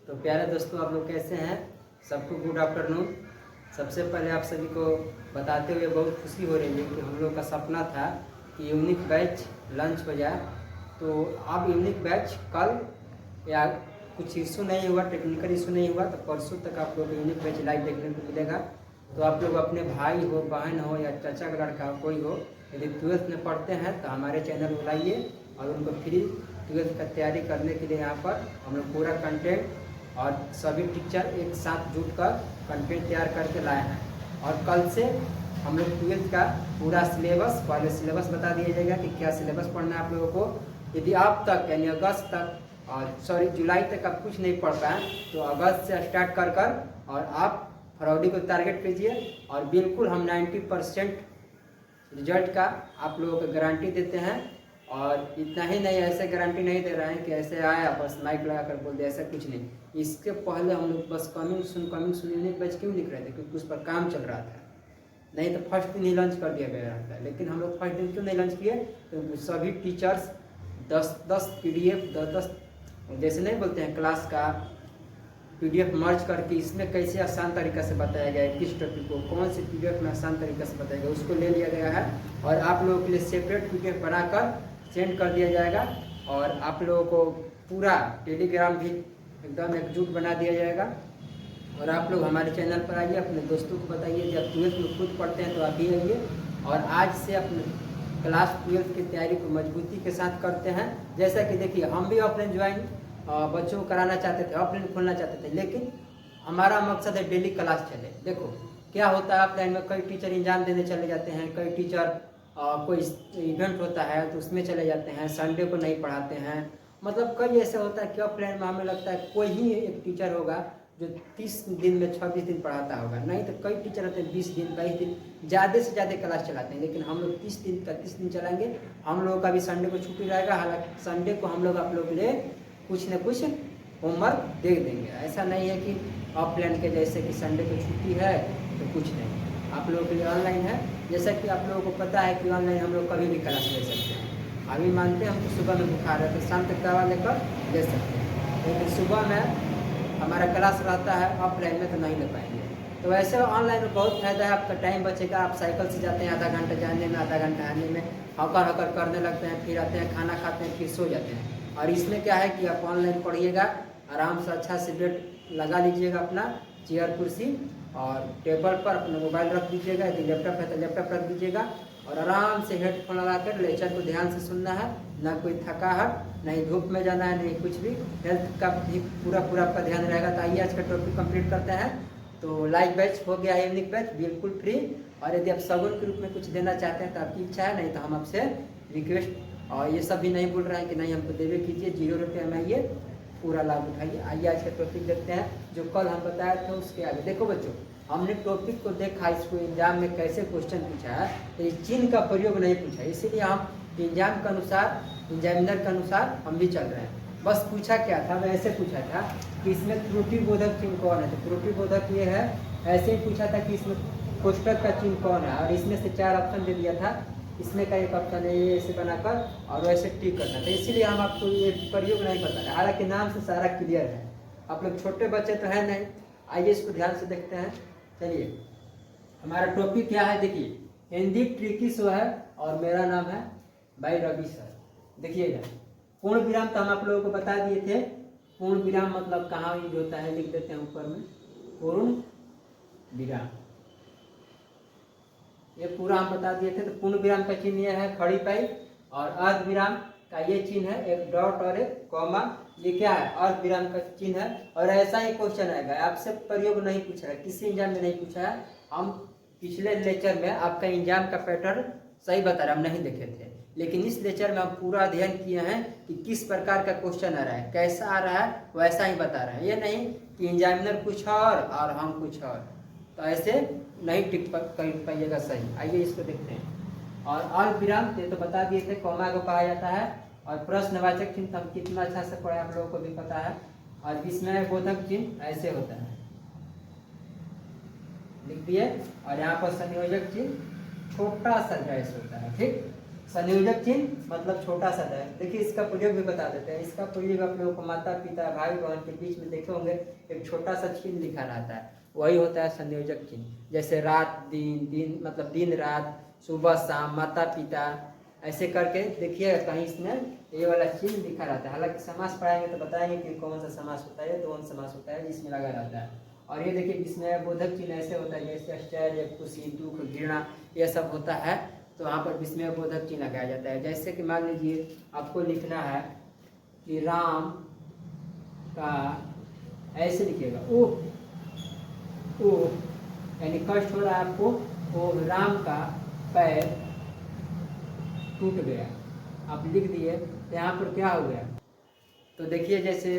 तो प्यारे दोस्तों, आप लोग कैसे हैं? सबको गुड आफ्टरनून। सबसे पहले आप सभी को बताते हुए बहुत खुशी हो रही है कि हम लोग का सपना था कि यूनिक बैच लंच हो जाए। तो अब यूनिक बैच कल या कुछ इशू नहीं हुआ, टेक्निकल इशू नहीं हुआ, तो परसों तक आप लोग को यूनिक बैच लाइव देखने को मिलेगा। तो आप लोग अपने भाई हो, बहन हो या चाचा का लड़का हो, कोई हो, यदि 12th में पढ़ते हैं तो हमारे चैनल को लाइए और उनको फ्री 12th का तैयारी करने के लिए यहाँ पर हम लोग पूरा कंटेंट और सभी टीचर एक साथ जुट कर कंटेंट तैयार करके लाए हैं। और कल से हम लोग 12th का पूरा सिलेबस, पहले सिलेबस बता दिया जाएगा कि क्या सिलेबस पढ़ना है आप लोगों को। यदि अब तक यानी अगस्त तक और जुलाई तक आप कुछ नहीं पढ़ पाए तो अगस्त से स्टार्ट कर और आप फरवरी को टारगेट कीजिए। और बिल्कुल हम 90% रिजल्ट का आप लोगों को गारंटी देते हैं। और इतना ही नहीं, ऐसे गारंटी नहीं दे रहे हैं कि ऐसे आया बस माइक लगा कर बोल दे, ऐसा कुछ नहीं। इसके पहले हम लोग बस कमिंग सुन यूनिट बैच क्यों लिख रहे थे? क्योंकि उस पर काम चल रहा था, नहीं तो फर्स्ट दिन ही लंच कर दिया गया रहता है। लेकिन हम लोग फर्स्ट दिन क्यों नहीं लंच किए? क्योंकि सभी टीचर्स 10-10 PDF 10-10 जैसे नहीं बोलते हैं क्लास का PDF मर्ज करके इसमें कैसे आसान तरीक़ा से बताया गया है, किस टॉपिक को कौन से PDF में आसान तरीक़े से बताया गया, उसको ले लिया गया है और आप लोगों के लिए सेपरेट PDF बनाकर सेंड कर दिया जाएगा। और आप लोगों को पूरा टेलीग्राम भी एकदम एकजुट बना दिया जाएगा। और आप लोग हमारे चैनल पर आइए, अपने दोस्तों को बताइए। जब 12th में खुद पढ़ते हैं तो आप भी आइए और आज से अपने क्लास 12th की तैयारी को मजबूती के साथ करते हैं। जैसा कि देखिए, हम भी ऑफलाइन ज्वाइन बच्चों को कराना चाहते थे, ऑफलाइन खोलना चाहते थे, लेकिन हमारा मकसद है डेली क्लास चले। देखो क्या होता है, ऑफलाइन में कई टीचर एग्जाम देने चले जाते हैं, कई टीचर कोई इवेंट होता है तो उसमें चले जाते हैं, संडे को नहीं पढ़ाते हैं। मतलब कई ऐसे होता है कि ऑफलाइन में हमें लगता है कोई ही एक टीचर होगा जो 30 दिन में 26 दिन पढ़ाता होगा, नहीं तो कई टीचर होते हैं 20 दिन 22 दिन ज़्यादा से ज़्यादा क्लास चलाते हैं। लेकिन हम लोग 30 दिन का 30 दिन चलाएंगे। हम लोगों का भी संडे को छुट्टी रहेगा, हालांकि संडे को हम लोग आप लोगों के लिए कुछ न कुछ होमवर्क दे देंगे। ऐसा नहीं है कि ऑफलाइन के जैसे कि संडे को छुट्टी है तो कुछ नहीं, आप लोगों के लिए ऑनलाइन है। जैसा कि आप लोगों को पता है कि ऑनलाइन हम लोग कभी भी क्लास ले सकते हैं। अभी मानते हैं हमको सुबह में बुखार है तो शाम तक दवा लेकर ले सकते हैं, लेकिन सुबह में हमारा क्लास रहता है, ऑफलाइन में तो नहीं ले पाएंगे। तो वैसे ऑनलाइन में बहुत फ़ायदा है, आपका टाइम बचेगा। आप साइकिल से जाते हैं, आधा घंटा जाने में आधा घंटा आने में हकर हकर करने लगते हैं, फिर आते हैं खाना खाते हैं, फिर सो जाते हैं। और इसमें क्या है कि आप ऑनलाइन पढ़िएगा, आराम से अच्छा से बेड लगा लीजिएगा, अपना चेयर कुर्सी और टेबल पर अपना मोबाइल रख दीजिएगा, यदि लैपटॉप है तो लैपटॉप रख दीजिएगा और आराम से हेडफोन लगाकर लेक्चर को ध्यान से सुनना है। ना कोई थकाहट, नहीं धूप में जाना है, नहीं कुछ भी, हेल्थ का भी पूरा आपका ध्यान रहेगा। तो आइए आज का टॉपिक कंप्लीट करते हैं। तो लाइव बैच हो गया है, यूनिक बैच बिल्कुल फ्री। और यदि आप सगुन के रूप में कुछ देना चाहते हैं तो आपकी इच्छा है, नहीं तो हम आपसे रिक्वेस्ट और ये सब भी नहीं बोल रहे हैं कि नहीं हमको देवे कीजिए, 0 रुपये में आइए, पूरा लाभ उठाइए। आइए आज का टॉपिक देखते हैं जो कल हम बताए थे उसके आगे। देखो बच्चों, हमने टॉपिक को देखा, इसको एग्जाम में कैसे क्वेश्चन पूछा है, तो इस चिन्ह का प्रयोग नहीं पूछा, इसीलिए हम एग्जाम के अनुसार, एग्जामिनर के अनुसार हम भी चल रहे हैं। बस पूछा क्या था, वैसे पूछा था कि इसमें त्रुटिबोधक चिन्ह कौन है, तो त्रुटिबोधक ये है। ऐसे ही पूछा था कि इसमें कोष्टक का चिन्ह कौन है, और इसमें से 4 ऑप्शन दे दिया था। इसमें का एक ऑप्शन है ये ऐसे बनाकर और वैसे टिक करना था, इसीलिए हम आपको ये प्रयोग नहीं पता है। हालांकि नाम से सारा क्लियर है, आप लोग छोटे बच्चे तो है नहीं। आइए इसको ध्यान से देखते हैं। चलिए, हमारा टॉपिक क्या है देखिए, हिंदी ट्रिकी शो है और मेरा नाम है भाई रवि सर। देखिएगा, पूर्ण विराम तो हम आप लोगों को बता दिए थे। पूर्ण विराम मतलब कहाँ यूज होता है, लिख देते हैं ऊपर में, पूर्ण विराम, ये पूरा हम बता दिए थे। तो पूर्ण विराम का चिन्ह ये है खड़ी पाई, और अर्ध विराम का ये चिन्ह है एक डॉट और एक कॉमा। ये क्या है, अर्ध विराम का चिन्ह है। और ऐसा ही क्वेश्चन आएगा, आपसे प्रयोग नहीं पूछा है, किसी एग्जाम में नहीं पूछा है। हम पिछले लेक्चर में आपका एग्जाम का पैटर्न सही बता रहे, हम नहीं देखे थे, लेकिन इस लेक्चर में हम पूरा अध्ययन किए हैं कि किस प्रकार का क्वेश्चन आ रहा है, कैसा आ रहा है, वैसा ही बता रहा है। ये नहीं कि एग्जामिनर कुछ और हम कुछ और, तो ऐसे नहीं टिक कर पाइएगा सही। आइए इसको देखते हैं। और अर्ध विराम ये तो बता दिए थे, कॉमा को कहा जाता है। और प्रश्नवाचक चिन्ह हम कितना अच्छा से पढ़े, आप लोगों को भी पता है। और विस्मय बोधक चिन्ह ऐसे होता है, लिख दिए। और यहाँ पर संयोजक चिन्ह छोटा सा डैश होता है, ठीक। संयोजक चिन्ह मतलब छोटा सा है। देखिए इसका प्रयोग भी बता देते हैं। इसका प्रयोग आप लोगों को माता पिता भाई बहन के बीच में देखे होंगे, एक छोटा सा चिन्ह लिखा रहता है, वही होता है संयोजक चिन्ह। जैसे रात दिन, दिन मतलब दिन रात, सुबह शाम, माता पिता, ऐसे करके देखिए कहीं इसमें ये वाला चिन्ह लिखा रहता है। हालांकि समास पढ़ाएंगे तो बताएंगे कि कौन सा समास होता है, कौन समास होता है, इसमें लगा रहता है। और ये देखिए इसमें बोधक चिन्ह ऐसे होता है जैसे आश्चर्य, खुशी, दुख, घृणा, ये सब होता है, तो वहाँ पर विस्मय बोधक चिन्ह लगाया जाता है। जैसे कि मान लीजिए आपको लिखना है कि राम का, ऐसे लिखिएगा ओह ओह, यानी कष्ट हो रहा है आपको, वो राम का पैर टूट गया, आप लिख दिए, तो यहाँ पर क्या हो गया। तो देखिए जैसे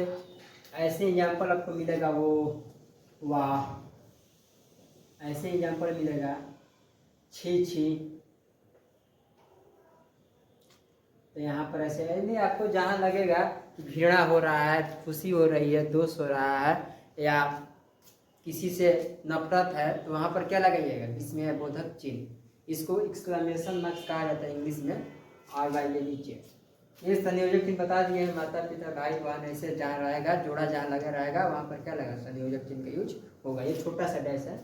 ऐसे एग्जाम्पल आपको मिलेगा, वो वाह, ऐसे एग्जाम्पल मिलेगा छी छी, तो यहाँ पर ऐसे नहीं, आपको जहाँ लगेगा कि घृणा हो रहा है, खुशी हो रही है, दोष हो रहा है, या किसी से नफरत है, तो वहाँ पर क्या लगाइएगा, विस्मय बोधक चिन्ह। इसको एक्सक्लेमेशन मार्क्स कहा जाता है इंग्लिश में, और भाई ये नीचे ये संयोजक चिन्ह बता दिए हैं। माता पिता भाई बहन ऐसे जहाँ रहेगा, जोड़ा जहाँ लगा रहेगा, वहाँ पर क्या लगा, संयोजक चिन्ह का यूज होगा। ये छोटा सा डैश है,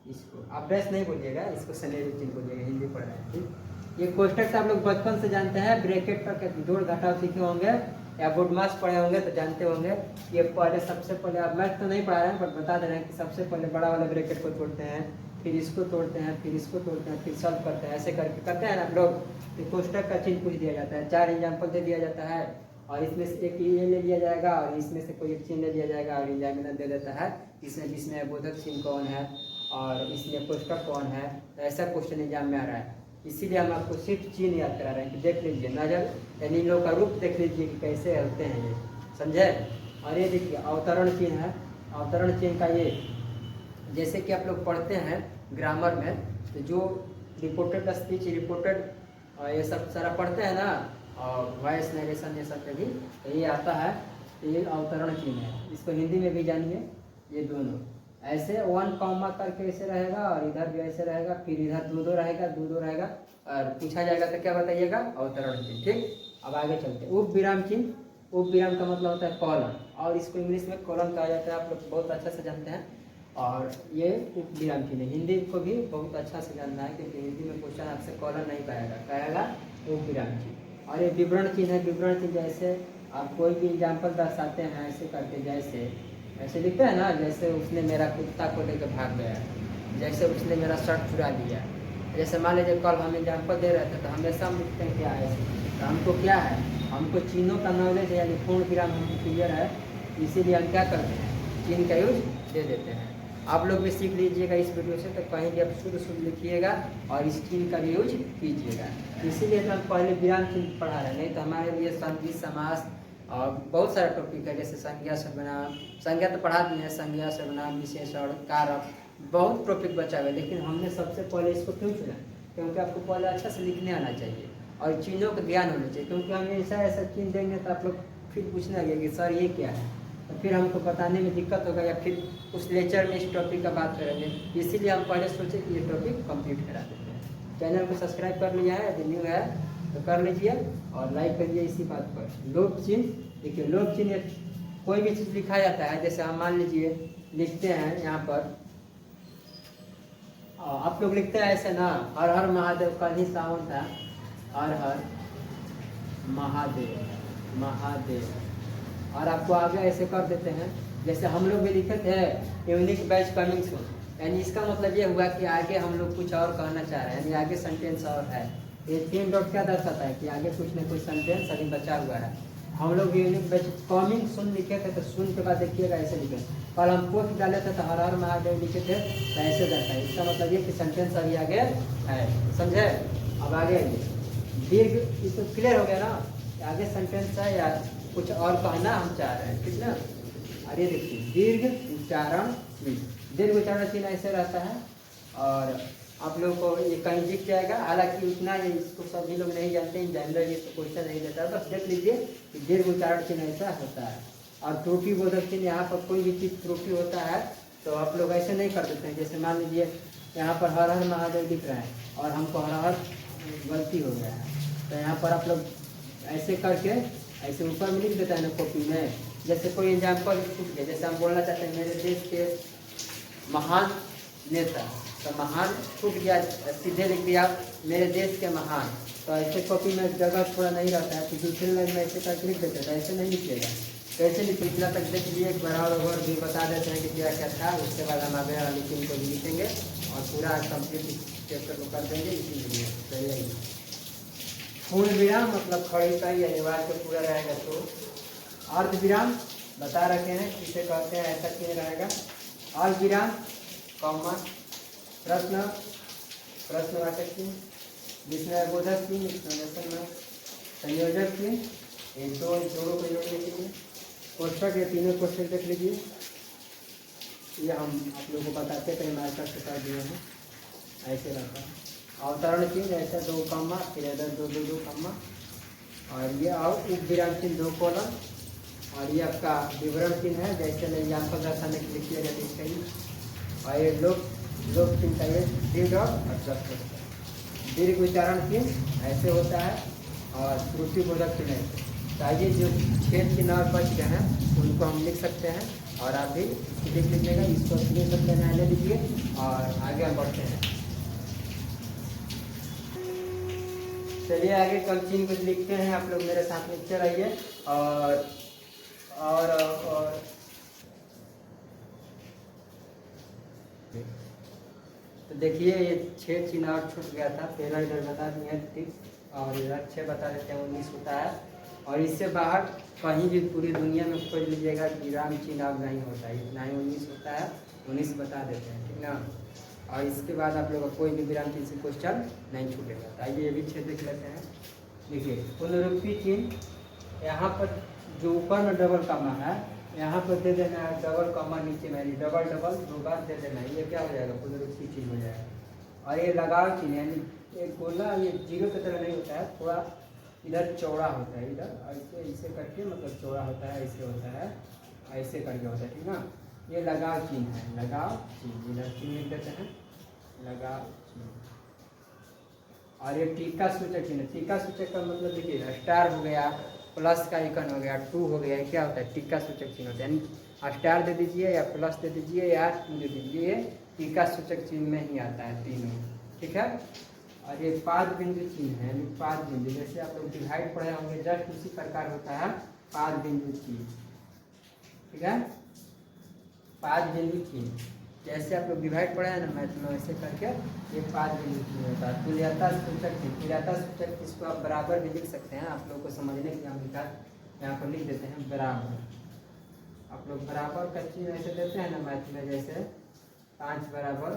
इसको आप डैश नहीं बोलिएगा, इसको संयोजक चिन्ह बोलिएगा, हिंदी पढ़ रहे हैं ठीक। ये कोष्टक आप लोग बचपन से जानते हैं, ब्रैकेट पर जोड़ घटाव सीखे होंगे या बोर्ड मास पढ़े होंगे तो जानते होंगे। ये पहले सबसे पहले, आप मैथ तो नहीं पढ़ा रहे हैं बट बता दे रहे हैं कि सबसे पहले बड़ा वाला ब्रैकेट को तोड़ते हैं, फिर इसको तोड़ते हैं, फिर इसको तोड़ते हैं, फिर सॉल्व करते हैं, ऐसे करके करते हैं ना आप लोग। तो कोष्टक का चिन्ह पूछ दिया जाता है, 4 एग्जाम्पल दे दिया जाता है, और इसमें से एक ये ले लिया जाएगा और इसमें से कोई एक चिन्ह ले लिया जाएगा और एग्जामिनर दे देता है इसमें विस्मय बोधक चिन्ह कौन है और इसमें कोष्टक कौन है। तो ऐसा क्वेश्चन एग्जाम में आ रहा है, इसीलिए हम आपको सिर्फ चिन्ह याद करा रहे हैं कि देख लीजिए, नजर यानी इन लोग का रूप देख लीजिए कि कैसे होते हैं ये, समझे। और ये देखिए अवतरण चिन्ह है। अवतरण चिन्ह का ये, जैसे कि आप लोग पढ़ते हैं ग्रामर में, तो जो रिपोर्टेड स्पीच, रिपोर्टेड ये सब सारा पढ़ते हैं ना, और वॉइस नरेशन ये सब पे भी तो ये आता है, तो ये अवतरण चिन्ह है। इसको हिंदी में भी जानिए, ये दोनों ऐसे 1 कॉमा करके ऐसे रहेगा और इधर भी ऐसे रहेगा, फिर इधर 2 रहेगा, 2 रहेगा, और पूछा जाएगा तो क्या बताइएगा, अवतरण चिन्ह ठीक। अब आगे चलते हैं, उप विराम चिन्ह। उप विराम का मतलब होता है कॉलन, और इसको इंग्लिश में कॉलन कहा जाता है, आप लोग बहुत अच्छा से जानते हैं। और ये उप विराम चिन्ह, हिंदी को भी बहुत अच्छा से जानना है क्योंकि हिंदी में क्वेश्चन आपसे कॉलन नहीं पाएगा, कहेगा उप विराम चिन्ह। और ये विवरण चिन्ह है। विवरण चिन्ह जैसे आप कोई भी एग्जाम्पल दर्शाते हैं ऐसे करके, जैसे ऐसे लिखते हैं ना, जैसे उसने मेरा कुत्ता को लेकर भाग गया, जैसे उसने मेरा शर्ट चुरा लिया, जैसे मान लीजिए कल हम एग्जाम्पल दे रहे थे तो हमेशा हम लिखते हैं क्या है, तो हमको क्या है, हमको चिन्हों का नॉलेज है, यानी पूर्ण विराम हमको क्लियर है, इसीलिए हम क्या करते हैं, चिन्ह का यूज दे देते हैं। आप लोग भी सीख लीजिएगा इस वीडियो से, तो कहीं भी आप शुद्ध लिखिएगा और इस चिन्ह का यूज कीजिएगा। इसीलिए तो हम पहले विराम चिन्ह पढ़ा रहे हैं, नहीं तो हमारे लिए संधि, समास और बहुत सारा टॉपिक है, जैसे संज्ञा सर्वनाम, संज्ञा तो पढ़ा दी है, संज्ञा सर्वनाम विशेषण कारक, बहुत टॉपिक बचा हुआ है। लेकिन हमने सबसे पहले इसको क्यों चुना, क्योंकि आपको पहले अच्छा से लिखने आना चाहिए और चिन्हों का ज्ञान होना चाहिए, क्योंकि हम ऐसा ऐसा चिन्ह देंगे तो आप लोग फिर पूछने लगे कि सर ये क्या है, तो फिर हमको बताने में दिक्कत होगा या फिर उस लेक्चर में इस टॉपिक का बात करेंगे। इसीलिए हम पहले सोचे कि ये टॉपिक कंप्लीट करा देते हैं। चैनल को सब्सक्राइब कर लिया है, यदि न्यू है तो कर लीजिए और लाइक करिए इसी बात पर। लोप चिन्ह, देखिए लोप चिन्ह कोई भी चीज़ लिखा जाता है, जैसे हम मान लीजिए लिखते हैं यहाँ पर, आप लोग लिखते हैं ऐसे ना, हर हर महादेव, कल ही सावन था, हर हर महादेव महादेव, और आपको आगे ऐसे कर देते हैं, जैसे हम लोग भी लिखे थे यूनिक बैच कमिंग सून, यानी इसका मतलब ये हुआ कि आगे हम लोग कुछ और कहना चाह रहे हैं, यानी आगे सेंटेंस और है। ये 3 डॉट क्या दर्शाता है कि आगे कुछ न कुछ सेंटेंस अभी बचा हुआ है। हम लोग यूनिक बैच कमिंग सून लिखे थे, तो सून के बाद देखिएगा ऐसे लिखे, कल हम पोस्ट डाले थे तो हर हर महादेव लिखे थे, तो ऐसे दर्शाए, इसका मतलब ये कि सेंटेंस अभी आगे है, समझे। अब आगे दीर्घ, इसको क्लियर हो गया ना, आगे सेंटेंस है या कुछ और कहना हम चाह रहे हैं, ठीक ना। अरे देखिए दीर्घ उच्चारण चिन्ह, दीर्घ उच्चारण चिन्ह ऐसे रहता है, और आप लोगों को ये कहीं दिख जाएगा, हालांकि उतना इसको सभी लोग नहीं जानते, एग्जामिनर ये क्वेश्चन नहीं देता, बस देख लीजिए कि दीर्घ उच्चारण चिन्ह ऐसा होता है। और त्रुटि बोधक चिन्ह, यहाँ पर कोई भी चीज़ त्रुटि होता है तो आप लोग ऐसे नहीं कर देते हैं, जैसे मान लीजिए यहाँ पर हर हर महादेव दिख रहा है और हमको हर हर गलती हो गया है, तो यहाँ पर आप लोग ऐसे करके ऐसे ऊपर में लिख देता है ना कॉपी में। जैसे कोई एग्जाम्पल पूछ गया, जैसे हम बोलना चाहते हैं मेरे देश के महान नेता, तो महान छूट गया, सीधे लिख दिया मेरे देश के महान। तो ऐसे कॉपी में जगह थोड़ा नहीं रहता है, तो दूसरे लाइन में ऐसे करके लिख देते हैं, ऐसे नहीं लिखिएगा। कैसे लिखिए इतना तक देख लीजिए, एक बार और भी बता देते हैं कि क्या क्या था। उसके बाद हम आगे वाली टीम को भी लिखेंगे और पूरा कंप्लीट चैप्टर को कर देंगे इसीलिए। चलिए, पूर्ण विराम मतलब खड़ी का ही अनिवार्य से पूरा रहेगा। तो अर्ध विराम बता रखे हैं किसे कहते हैं, ऐसा क्यों रहेगा। अर्ध विराम कॉमा प्रश्न, प्रश्नवाचक चिन्ह, विस्मय बोधक चिन्ह, एक्सप्लेनेशन में संयोजक चिन्ह, एक दो जोड़ों को जोड़ने के लिए कोष्ठक, ये तीनों कोष्ठक देख लीजिए। ये हम आप लोगों को बताते थे, मार्कर से कर दिए हैं, ऐसे रहता है। अवतरण चिन्ह ऐसा 2 कॉमा, फिर इधर 2 कॉमा, और ये और उप विराम चिन्ह 2 कॉलम, और ये आपका विवरण चिन्ह है जैसे मैं एग्जाम्पल दर्शाने के लिए किया जाता है इसका। और ये लोक चिन्ह का ये दीर्घ और प्लस दीर्घ उच्चारण चिन्ह ऐसे होता है, और त्रुटि बोधक चिन्ह ऐसे। तो आइए जो छेद चिन्ह और बच गए हैं उनको हम लिख सकते हैं, और आप भी लिख लीजिएगा, इसको लिख सकते हैं, ले लीजिए और आगे हम बढ़ते हैं। चलिए आगे कल चिन्ह कुछ लिखते हैं, आप लोग मेरे साथ लिखते रहिए। और तो देखिए ये 6 चिन्ह और छूट गया था, पहला इधर बता दिए ठीक, और इधर 6 बता देते हैं, 19 होता है। और इससे बाहर कहीं भी पूरी दुनिया में खोज लीजिएगा विराम चिन्ह अब नहीं होता है, इतना ही 19 होता है, 19 बता देते हैं ठीक ना। और इसके बाद आप लोग का कोई भी विराम चिन्ह से क्वेश्चन नहीं छूटेगा। तो आइए ये भी 6 देख लेते हैं। देखिए पुनरुक्ति चिन्ह, यहाँ पर जो ऊपर में डबल कॉमा है यहाँ पर दे देना है, डबल कॉमा नीचे में डबल 2 बार दे देना है, ये क्या हो जाएगा, पुनरुक्ति चिन्ह हो जाएगा। और ये लगाव चिन्ह यानी एक गोला, ये जीरो की तरह नहीं होता है, थोड़ा इधर चौड़ा होता है, इधर ऐसे करके मतलब चौड़ा होता है, ऐसे होता है, ऐसे करके होता है ठीक ना। ये लगाव चिन्ह है, लगाव चिन्ह, इधर चिन्ह लिख देते हैं, लगाव चिन्ह। और ये टीका सूचक चिन्ह, टीका सूचक का मतलब देखिए स्टार हो गया, प्लस का आइकन हो गया, 2 हो गया, क्या होता है टीका सूचक चिन्ह होता है। यानी स्टार दे दीजिए या प्लस दे दीजिए या 2 दे दीजिए, टीका सूचक चिन्ह में ही आता है तीनों ठीक है। और ये पाद बिंदु चिन्ह है, पाद बिंदु जैसे आप लोग डिवाइड पढ़े होंगे जस्ट उसी प्रकार होता है पाद बिंदु चिन्ह ठीक है। पाद बिंदु चिन्ह जैसे आप लोग डिवाइड पढ़े हैं ना मैथ में, वैसे करके ये पाद बिंदु चिन्ह होता है। तुल्यता सूचक चिन्ह, तुल्यता सूचक इसको आप बराबर भी लिख सकते हैं, आप लोग को समझने के लिए हम लिखा यहाँ पर लिख देते हैं बराबर। आप लोग बराबर का चिन्ह ऐसे देते हैं ना मैथ में, जैसे 5 बराबर,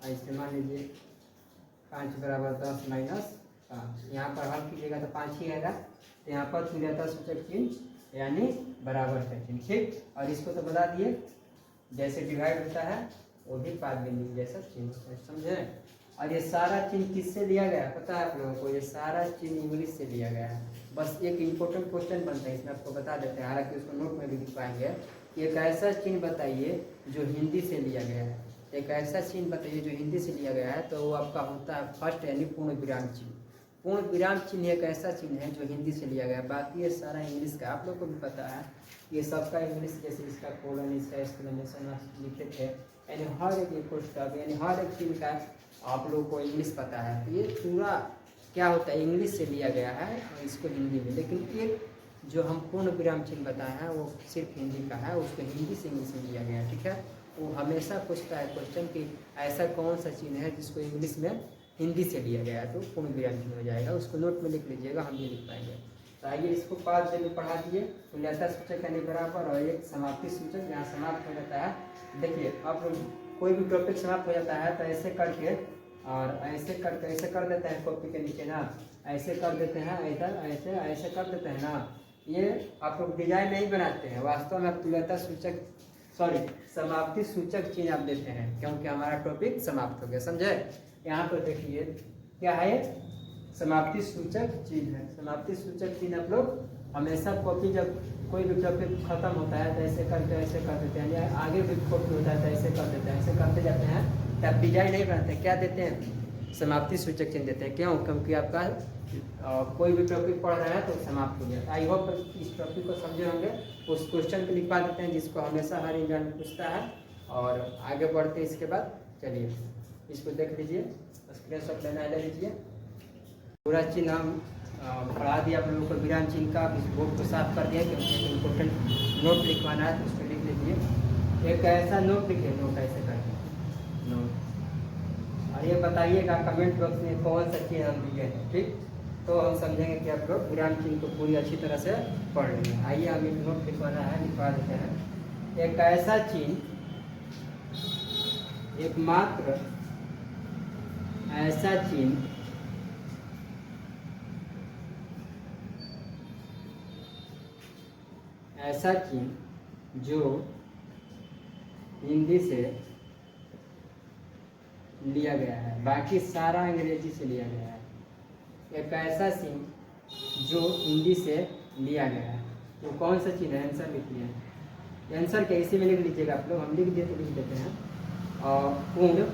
ऐसे मान लीजिए 5 बराबर 10 माइनस 5, यहाँ पर हल कीजिएगा तो 5 ही आएगा। तो यहाँ पर तुल्यता सूचक चिन्ह यानी बराबर का चिन्ह ठीक। और इसको तो बता दिए जैसे डिवाइड होता है वो भी पाद बिंदु जैसा चिन्ह, समझे। और ये सारा चिन्ह किससे लिया गया पता है आप लोगों को, ये सारा चिन्ह इंग्लिश से लिया गया है। बस एक इम्पोर्टेंट क्वेश्चन बनता है इसमें, आपको बता देते हैं, हालांकि उसको नोट में भी लिख पाएंगे। एक ऐसा चिन्ह बताइए जो हिंदी से लिया गया है, एक ऐसा चिन्ह बताइए जो हिंदी से लिया गया है, तो वो आपका होता है फर्स्ट यानी पूर्ण विराम चिन्ह। पूर्ण विराम चिन्ह एक ऐसा चिन्ह है जो हिंदी से लिया गया है, बाकी ये सारा इंग्लिश का, आप लोग को भी पता है ये सबका इंग्लिश, जैसे इसका कोलन, इसका एक्सप्लेनेशन लिखे थे, यानी हर एक पुस्तक यानी हर एक चिन्ह का आप लोगों को इंग्लिश पता है। तो ये पूरा क्या होता है इंग्लिश से लिया गया है और इसको हिंदी में, लेकिन एक जो हम पूर्ण विराम चिन्ह बताए हैं वो सिर्फ हिंदी का है, उसको हिंदी से इंग्लिश में लिया गया है ठीक है। वो हमेशा पूछता है क्वेश्चन कि ऐसा कौन सा चिन्ह है जिसको इंग्लिश में हिंदी से लिया गया है, तो पूर्ण विराम चिन्ह हो जाएगा। उसको नोट में लिख लीजिएगा, हम भी लिख पाएंगे। तो आइए इसको 5 जगह पढ़ा दिए, तुल्यता सूचक यानी बराबर और एक समाप्ति सूचक जहाँ समाप्त हो जाता है। देखिए आप लोग कोई भी टॉपिक समाप्त हो जाता है तो ऐसे करके और ऐसे करके ऐसे कर देते हैं कॉपी के नीचे ना, ऐसे कर देते हैं, इधर ऐसे ऐसे कर देते हैं ना। ये आप लोग डिजाइन नहीं बनाते हैं, वास्तव में आप तुल्यता सूचक समाप्ति सूचक चिन्ह आप देते हैं, क्योंकि हमारा टॉपिक समाप्त हो गया, समझे। यहाँ पर देखिए क्या है समाप्ति सूचक चिन्ह है। समाप्ति सूचक चिन्ह आप लोग हमेशा कॉपी जब कोई भी टॉपिक खत्म होता है तो ऐसे करके ऐसे कर देते हैं, या आगे भी कॉपी होता है तो ऐसे कर देते हैं, ऐसे करते जाते हैं। तब डिजाइन नहीं बनाते, क्या देते हैं समाप्ति सूचक चिन्ह देते हैं। क्यों? क्योंकि आपका कोई भी टॉपिक पढ़ रहे हैं तो समाप्त हो गया। आई होप इस टॉपिक को समझे होंगे। उस क्वेश्चन को लिखवा देते हैं जिसको हमेशा हर एग्जाम पूछता है, और आगे बढ़ते हैं। इसके बाद चलिए इसको देख लीजिए, स्क्रीनशॉट लेना है ले लीजिए। पूरा चिन्ह हम पढ़ा दिया आप लोगों को, विराम चिन्ह का। इस बोर्ड को साफ कर दिया क्योंकि इम्पोर्टेंट नोट लिखवाना है तो उसको लिख लीजिए। एक ऐसा नोट लिखे, नोट ऐसे करके नोट, और ये बताइएगा कमेंट बॉक्स में कौन सा चिन्ह हम दिए हैं, ठीक? तो हम समझेंगे कि आप लोग विराम चिन्ह को पूरी अच्छी तरह से पढ़ लेंगे। आइए हम एक नोट लिखवाना है, लिखवा देते हैं। एक ऐसा चिन्ह, एकमात्र ऐसा चिन्ह ऐसा चिन्ह जो हिंदी से लिया गया है, बाकी सारा अंग्रेजी से लिया गया है। एक ऐसा चिन्ह जो हिंदी से लिया गया है, वो कौन सा चिन्ह है? आंसर लिखिए। आंसर क्या इसी में लिख लीजिएगा आप लोग, हम लिख दिए तो लिख देते हैं। पूर्ण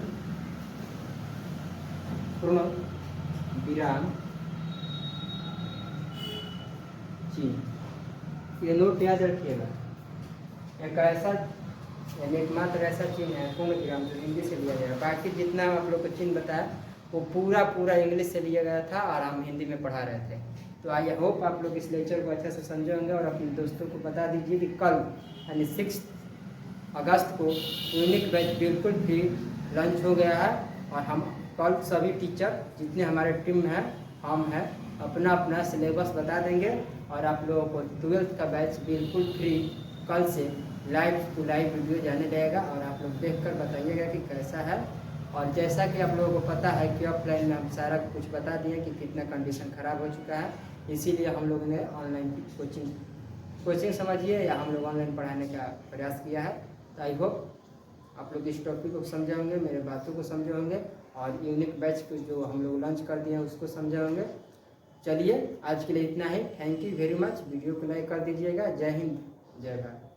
पूर्ण विराम चिन्ह, ये नोट याद रखिएगा। एक ऐसा एकमात्र ऐसा चिन्ह है पूर्ण विराम जो हिंदी से लिया गया। बाकी जितना आप लोग को चिन्ह बताया वो पूरा इंग्लिश से लिया गया था और हम हिंदी में पढ़ा रहे थे। तो आई होप आप लोग इस लेक्चर को अच्छे से समझे होंगे, और अपने दोस्तों को बता दीजिए कि कल यानी 6 अगस्त को यूनिक बैच बिल्कुल फ्री लॉन्च हो गया है। और हम कल सभी टीचर जितने हमारे टीम में हैं, हम हैं, अपना अपना सिलेबस बता देंगे, और आप लोगों को 12th का बैच बिल्कुल फ्री कल से लाइव टू लाइव वीडियो जाने जाएगा, और आप लोग देखकर बताइएगा कि कैसा है। और जैसा कि आप लोगों को पता है कि ऑफलाइन में हम सारा कुछ बता दिए कि कितना कंडीशन ख़राब हो चुका है, इसीलिए हम लोगों ने ऑनलाइन कोचिंग समझिए या हम लोग ऑनलाइन पढ़ाने का प्रयास किया है। तो आई होप आप लोग इस टॉपिक को समझे होंगे, मेरे बातों को समझे होंगे, और यूनिक बैच को जो हम लोग लॉन्च कर दिए हैं उसको समझे होंगे। चलिए आज के लिए इतना ही। Thank you very much. Video को लाइक कर दीजिएगा। जय हिंद, जय भारत।